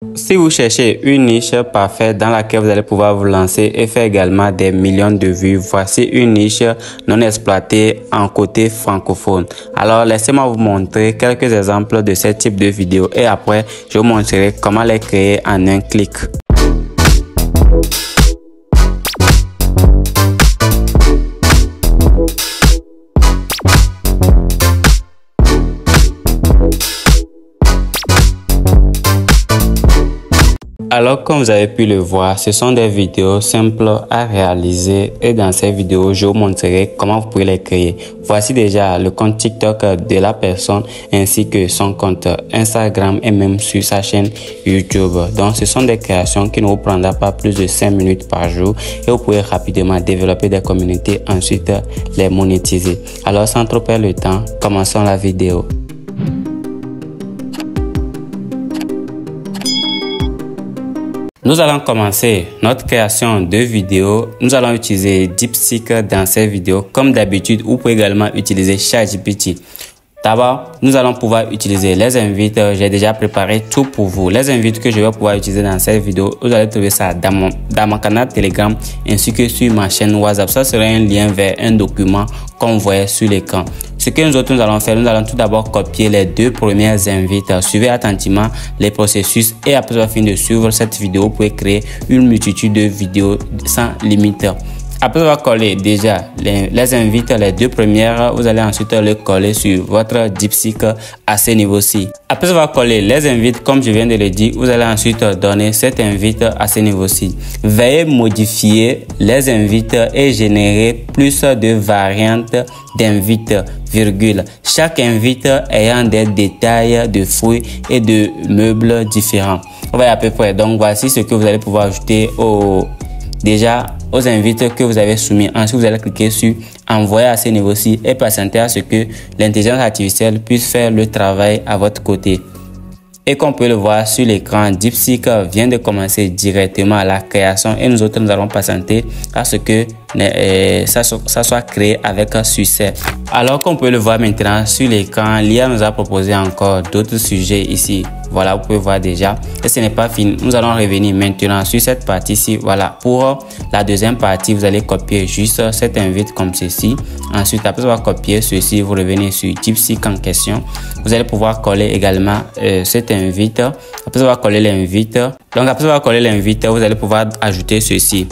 Si vous cherchez une niche parfaite dans laquelle vous allez pouvoir vous lancer et faire également des millions de vues, voici une niche non exploitée en côté francophone. Alors laissez-moi vous montrer quelques exemples de ce type de vidéos et après je vous montrerai comment les créer en un clic. Alors comme vous avez pu le voir, ce sont des vidéos simples à réaliser et dans ces vidéos, je vous montrerai comment vous pouvez les créer. Voici déjà le compte TikTok de la personne ainsi que son compte Instagram et même sur sa chaîne YouTube. Donc ce sont des créations qui ne vous prendront pas plus de 5 minutes par jour et vous pouvez rapidement développer des communautés, ensuite les monétiser. Alors sans trop perdre le temps, commençons la vidéo. Nous allons commencer notre création de vidéos. Nous allons utiliser DeepSeek dans ces vidéos. Comme d'habitude, vous pouvez également utiliser ChatGPT. D'abord, nous allons pouvoir utiliser les invites. J'ai déjà préparé tout pour vous. Les invites que je vais pouvoir utiliser dans cette vidéo, vous allez trouver ça dans mon canal Telegram ainsi que sur ma chaîne WhatsApp. Ça sera un lien vers un document qu'on voit sur l'écran. Ce que nous allons faire, nous allons tout d'abord copier les deux premières invites. Suivez attentivement les processus et après avoir fini de suivre cette vidéo, vous pouvez créer une multitude de vidéos sans limite. Après avoir collé déjà les invites, les deux premières, vous allez ensuite les coller sur votre DeepSeek à ce niveau-ci. Après avoir collé les invites, comme je viens de le dire, vous allez ensuite donner cet invite à ce niveau-ci. Veuillez modifier les invites et générer plus de variantes d'invites, virgule. Chaque invite ayant des détails de fruits et de meubles différents. Vous voyez à peu près. Donc voici ce que vous allez pouvoir ajouter aux invites que vous avez soumis. Ensuite, vous allez cliquer sur envoyer à ce niveau-ci et patienter à ce que l'intelligence artificielle puisse faire le travail à votre côté. Et comme vous pouvez le voir sur l'écran, DeepSeek vient de commencer directement à la création et nous autres, nous allons patienter à ce que ça soit créé avec succès. Alors comme vous pouvez le voir maintenant sur l'écran, l'IA nous a proposé encore d'autres sujets ici. Voilà, vous pouvez voir déjà. Et ce n'est pas fini. Nous allons revenir maintenant sur cette partie-ci. Voilà, pour la deuxième partie, vous allez copier juste cet invite comme ceci. Ensuite, après avoir copié ceci, vous revenez sur DeepSeek en question. Vous allez pouvoir coller également cet invite. Après avoir collé l'invite, vous allez pouvoir ajouter ceci.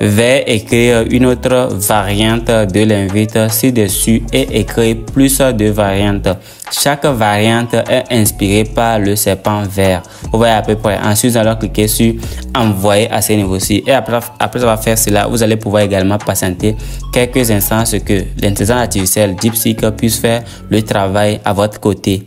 Veuillez écrire une autre variante de l'invite ci-dessus et écrire plus de variantes. Chaque variante est inspirée par le serpent vert. Vous voyez à peu près. Ensuite, vous allez cliquer sur envoyer à ce niveau-ci. Et après avoir fait cela, vous allez pouvoir également patienter quelques instants ce que l'intelligence artificielle DeepSeek puisse faire le travail à votre côté.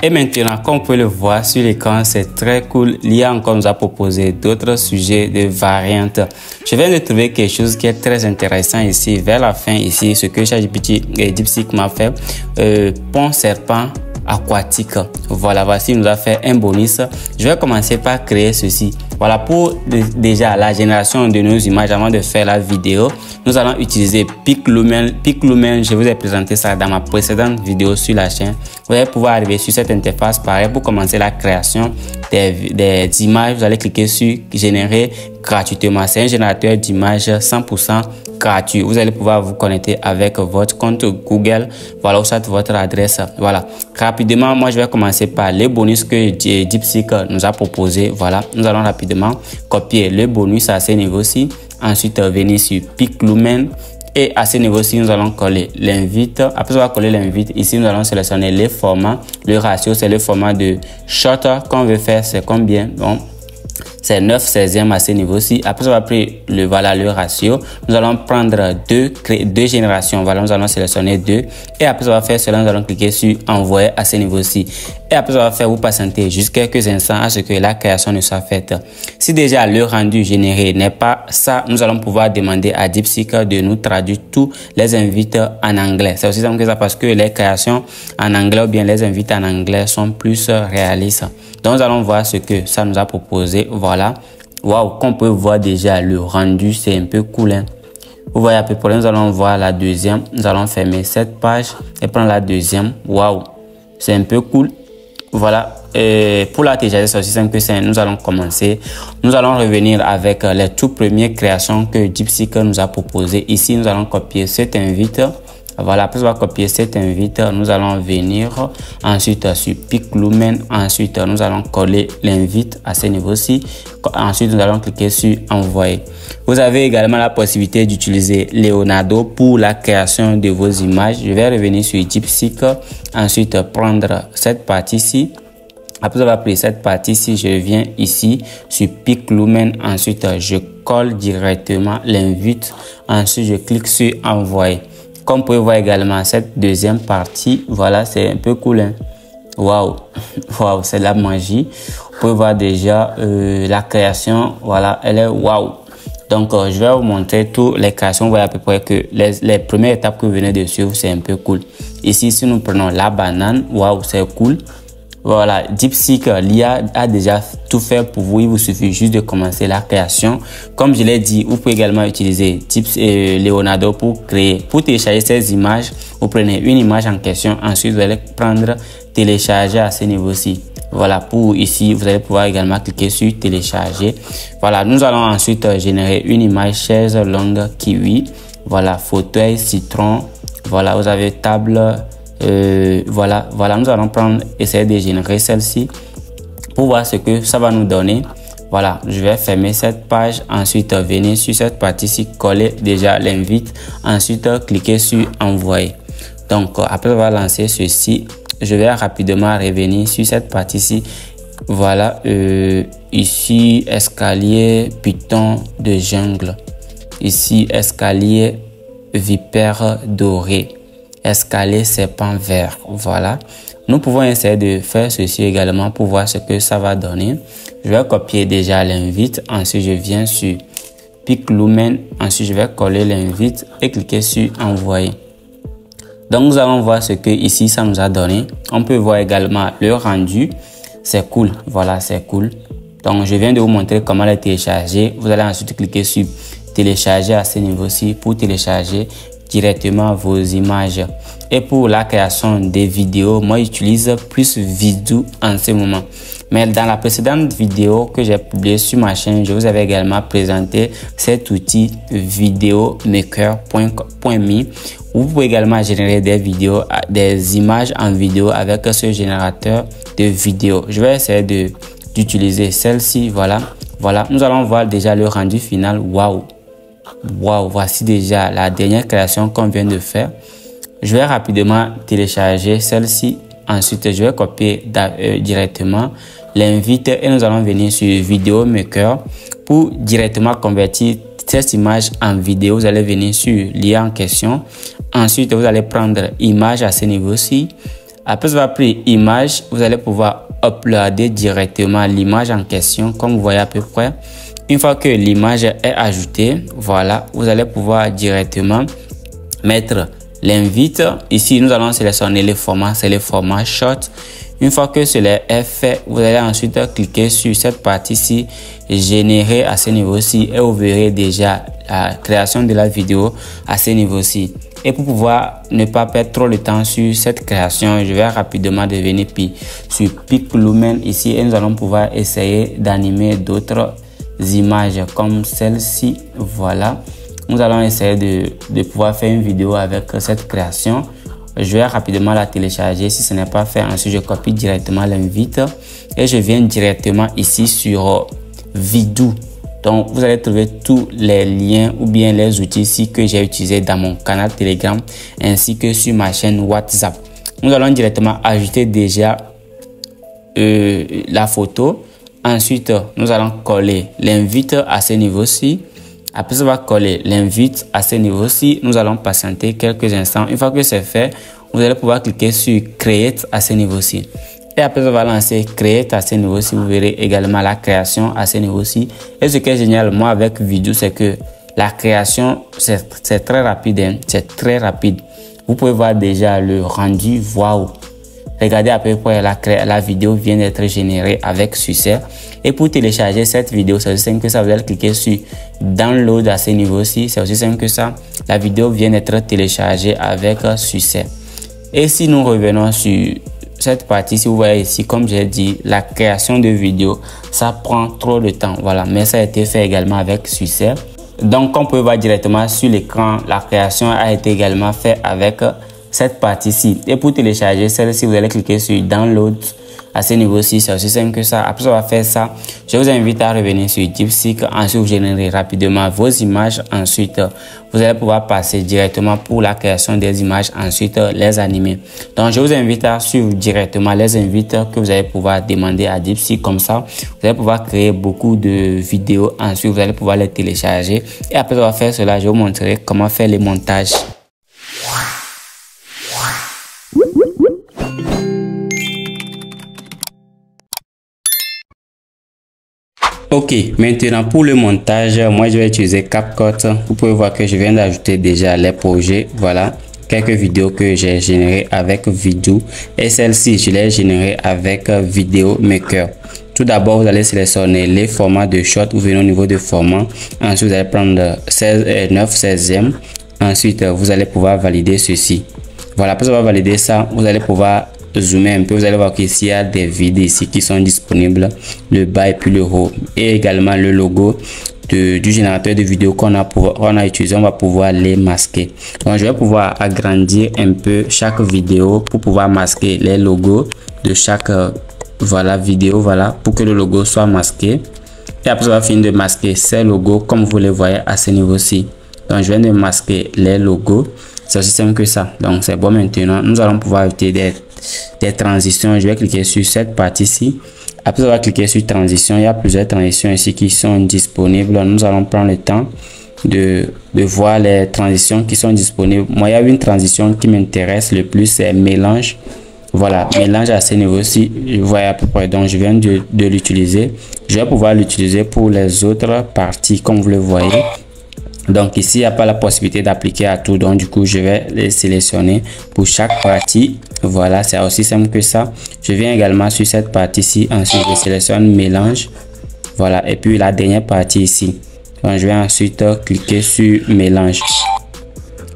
Et maintenant, comme vous pouvez le voir sur l'écran, c'est très cool. L'IA encore nous a proposé d'autres sujets de variantes. Je viens de trouver quelque chose qui est très intéressant ici, vers la fin ici, ce que ChatGPT et DeepSeek m'a fait. Pont serpent aquatique. Voilà, voici, il nous a fait un bonus. Je vais commencer par créer ceci. Voilà, pour déjà la génération de nos images, avant de faire la vidéo, nous allons utiliser PicLumen. PicLumen, je vous ai présenté ça dans ma précédente vidéo sur la chaîne. Vous allez pouvoir arriver sur cette interface. Pareil, pour commencer la création des images, vous allez cliquer sur générer gratuitement. C'est un générateur d'images 100% gratuit. Vous allez pouvoir vous connecter avec votre compte Google, voilà, ou soit votre adresse. Voilà. Rapidement, moi, je vais commencer par les bonus que DeepSeek nous a proposé. Voilà. Nous allons rapidement copier le bonus à ce niveau-ci. Ensuite, venir sur PicLumen. Et à ce niveau-ci, nous allons coller l'invite. Après avoir collé l'invite, ici, nous allons sélectionner les formats. Le ratio, c'est le format de short qu'on veut faire. C'est combien? Donc, c'est 9/16e à ce niveau-ci. Après avoir pris le ratio, nous allons prendre deux générations. Voilà, nous allons sélectionner 2. Et après avoir fait cela, nous allons cliquer sur envoyer à ce niveau-ci. Et après avoir fait, vous patientez juste quelques instants à ce que la création ne soit faite. Si déjà le rendu généré n'est pas ça, nous allons pouvoir demander à DeepSeek de nous traduire tous les invites en anglais. C'est aussi simple que ça parce que les créations en anglais ou bien les invites en anglais sont plus réalistes. Donc, nous allons voir ce que ça nous a proposé. Voilà. Waouh, comme on peut voir déjà le rendu, c'est un peu cool. Hein? Vous voyez à peu près, nous allons voir la deuxième. Nous allons fermer cette page et prendre la deuxième. Waouh, c'est un peu cool. Voilà. pour la télécharger, c'est aussi simple que ça. Nous allons commencer. Nous allons revenir avec les toutes premières créations que DeepSeek nous a proposées. Ici, nous allons copier cet invite. Voilà, après on va copier cet invite, nous allons venir ensuite sur PicLumen. Ensuite, nous allons coller l'invite à ce niveau-ci. Ensuite, nous allons cliquer sur envoyer. Vous avez également la possibilité d'utiliser Leonardo pour la création de vos images. Je vais revenir sur DeepSeek. Ensuite, prendre cette partie-ci. Après avoir pris cette partie-ci, je viens ici sur PicLumen. Ensuite, je colle directement l'invite. Ensuite, je clique sur envoyer. Comme vous pouvez voir également cette deuxième partie, voilà, c'est un peu cool, hein? Waouh, waouh, c'est la magie. Vous pouvez voir déjà la création, voilà, elle est waouh. Donc, je vais vous montrer toutes les créations. Vous voyez à peu près que les premières étapes que vous venez de suivre, c'est un peu cool. Ici, si nous prenons la banane, waouh, c'est cool. Voilà, DeepSeek, l'IA a déjà tout fait pour vous. Il vous suffit juste de commencer la création. Comme je l'ai dit, vous pouvez également utiliser Leonardo pour créer, pour télécharger ces images. Vous prenez une image en question, ensuite vous allez prendre télécharger à ce niveau-ci. Voilà, pour ici, vous allez pouvoir également cliquer sur télécharger. Voilà, nous allons ensuite générer une image chaise longue kiwi. Voilà, fauteuil citron. Voilà, vous avez table. Voilà, nous allons essayer de générer celle-ci pour voir ce que ça va nous donner. Voilà, je vais fermer cette page. Ensuite, venir sur cette partie-ci, coller déjà l'invite. Ensuite, cliquer sur envoyer. Donc, après avoir lancé ceci, je vais rapidement revenir sur cette partie-ci. Voilà, ici, escalier Python de jungle. Ici, escalier vipère doré. Escalier serpent vert. Voilà, nous pouvons essayer de faire ceci également pour voir ce que ça va donner. Je vais copier déjà l'invite. Ensuite, je viens sur PicLumen. Ensuite, je vais coller l'invite et cliquer sur envoyer. Donc, nous allons voir ce que ici ça nous a donné. On peut voir également le rendu. C'est cool. Voilà, c'est cool. Donc, je viens de vous montrer comment le télécharger. Vous allez ensuite cliquer sur télécharger à ce niveau-ci pour télécharger directement vos images. Et pour la création des vidéos, moi j'utilise plus Vidoo en ce moment. Mais dans la précédente vidéo que j'ai publiée sur ma chaîne, je vous avais également présenté cet outil videomaker.me où vous pouvez également générer des vidéos, des images en vidéo avec ce générateur de vidéos. Je vais essayer d'utiliser celle-ci. Voilà, nous allons voir déjà le rendu final. Waouh! Wow, voici déjà la dernière création qu'on vient de faire. Je vais rapidement télécharger celle-ci. Ensuite, je vais copier directement l'invite et nous allons venir sur Videomaker pour directement convertir cette image en vidéo. Vous allez venir sur l'IA en question. Ensuite, vous allez prendre image à ce niveau-ci. Après avoir pris image, vous allez pouvoir uploader directement l'image en question comme vous voyez à peu près. Une fois que l'image est ajoutée, voilà, vous allez pouvoir directement mettre l'invite. Ici, nous allons sélectionner le format, c'est le format short. Une fois que cela est fait, vous allez ensuite cliquer sur cette partie-ci, générer à ce niveau-ci et vous verrez déjà la création de la vidéo à ce niveau-ci. Et pour pouvoir ne pas perdre trop de temps sur cette création, je vais rapidement devenir sur PicLumen ici et nous allons pouvoir essayer d'animer d'autres images comme celle-ci. Voilà, nous allons essayer de pouvoir faire une vidéo avec cette création. Je vais rapidement la télécharger. Si ce n'est pas fait, ensuite je copie directement l'invite et je viens directement ici sur Vidoo. Donc vous allez trouver tous les liens ou bien les outils ici que j'ai utilisés dans mon canal Telegram ainsi que sur ma chaîne WhatsApp. Nous allons directement ajouter déjà la photo. Ensuite, nous allons coller l'invite à ce niveau-ci. Après avoir collé l'invite à ce niveau-ci, nous allons patienter quelques instants. Une fois que c'est fait, vous allez pouvoir cliquer sur Create à ce niveau-ci. Et après avoir lancé Create à ce niveau-ci, vous verrez également la création à ce niveau-ci. Et ce qui est génial, moi, avec Vidoo, c'est que la création, c'est très rapide. Hein? C'est très rapide. Vous pouvez voir déjà le rendu. Waouh! Regardez à peu près la vidéo vient d'être générée avec succès. Et pour télécharger cette vidéo, c'est aussi simple que ça. Vous allez cliquer sur Download à ce niveau-ci. C'est aussi simple que ça. La vidéo vient d'être téléchargée avec succès. Et si nous revenons sur cette partie, si vous voyez ici, comme j'ai dit, la création de vidéos, ça prend trop de temps. Voilà, mais ça a été fait également avec succès. Donc, comme vous pouvez voir directement sur l'écran, la création a été également faite avec cette partie-ci. Et pour télécharger celle-ci, vous allez cliquer sur Download. À ce niveau-ci, c'est aussi simple que ça. Après avoir fait ça, je vous invite à revenir sur DeepSeek. Ensuite, vous générez rapidement vos images. Ensuite, vous allez pouvoir passer directement pour la création des images. Ensuite, les animer. Donc, je vous invite à suivre directement les invites que vous allez pouvoir demander à DeepSeek. Comme ça, vous allez pouvoir créer beaucoup de vidéos. Ensuite, vous allez pouvoir les télécharger. Et après avoir fait cela, je vous montrerai comment faire les montages. Ok, maintenant pour le montage, moi je vais utiliser CapCut. Vous pouvez voir que je viens d'ajouter déjà les projets. Voilà, quelques vidéos que j'ai générées avec Vidoo. Et celle-ci, je l'ai générée avec Video Maker. Tout d'abord, vous allez sélectionner les formats de shot. Vous venez au niveau de format. Ensuite, vous allez prendre 9 16e. Ensuite, vous allez pouvoir valider ceci. Voilà, après avoir validé ça, vous allez pouvoir zoomer un peu. Vous allez voir qu'ici il y a des vidéos ici qui sont disponibles, le bas et puis le haut, et également le logo du générateur de vidéos qu'on a utilisé. On va pouvoir les masquer. Donc je vais pouvoir agrandir un peu chaque vidéo pour pouvoir masquer les logos de chaque voilà vidéo, voilà, pour que le logo soit masqué. Et après avoir fini de masquer ces logos, comme vous les voyez à ce niveau-ci, donc je viens de masquer les logos. C'est aussi simple que ça. Donc c'est bon. Maintenant nous allons pouvoir ajouter des transitions. Je vais cliquer sur cette partie-ci. Après avoir cliqué sur transition, il y a plusieurs transitions ici qui sont disponibles. Nous allons prendre le temps de voir les transitions qui sont disponibles. Moi, il y a une transition qui m'intéresse le plus, c'est mélange. Voilà, mélange à ce niveau-ci, je vois à peu près. Donc je viens de l'utiliser. Je vais pouvoir l'utiliser pour les autres parties, comme vous le voyez. Donc ici, il n'y a pas la possibilité d'appliquer à tout. Donc du coup, je vais les sélectionner pour chaque partie. Voilà, c'est aussi simple que ça. Je viens également sur cette partie-ci. Ensuite, je sélectionne mélange. Voilà, et puis la dernière partie ici. Donc je vais ensuite cliquer sur mélange.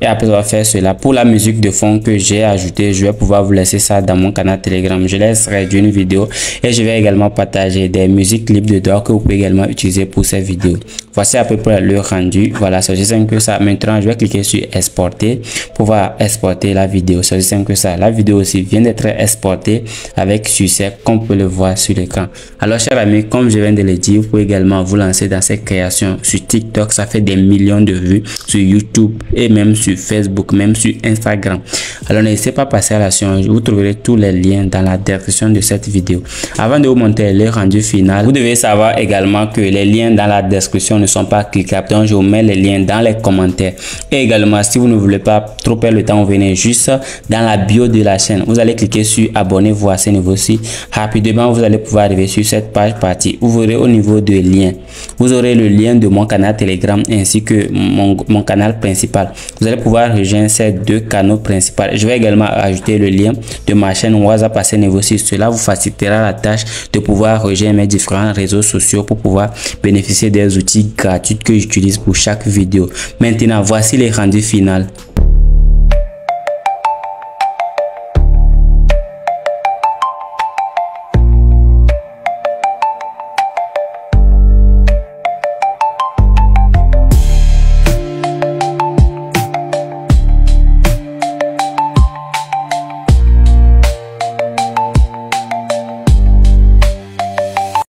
Et après avoir fait cela, pour la musique de fond que j'ai ajoutée, je vais pouvoir vous laisser ça dans mon canal Telegram. Je laisserai d'une vidéo et je vais également partager des musiques libres dedans que vous pouvez également utiliser pour ces vidéos. Voici à peu près le rendu. Voilà, c'est aussi simple que ça. Maintenant, je vais cliquer sur exporter pour pouvoir exporter la vidéo. C'est aussi simple que ça. La vidéo aussi vient d'être exportée avec succès, comme vous pouvez le voir sur l'écran. Alors, chers amis, comme je viens de le dire, vous pouvez également vous lancer dans ces créations sur TikTok. Ça fait des millions de vues sur YouTube et même sur Facebook, même sur Instagram. Alors n'hésitez pas à passer à l'action. Vous trouverez tous les liens dans la description de cette vidéo. Avant de vous montrer le rendu final, vous devez savoir également que les liens dans la description ne sont pas cliquables. Donc je vous mets les liens dans les commentaires. Et également, si vous ne voulez pas trop perdre le temps, vous venez juste dans la bio de la chaîne. Vous allez cliquer sur abonnez-vous à ce niveau-ci. Rapidement, vous allez pouvoir arriver sur cette page partie. Vous verrez au niveau de liens. Vous aurez le lien de mon canal Telegram ainsi que mon canal principal. Vous allez pouvoir rejoindre ces deux canaux principaux. Je vais également ajouter le lien de ma chaîne WhatsApp à ce niveau-ci. Cela vous facilitera la tâche de pouvoir rejoindre mes différents réseaux sociaux pour pouvoir bénéficier des outils gratuits que j'utilise pour chaque vidéo. Maintenant, voici les rendus finaux.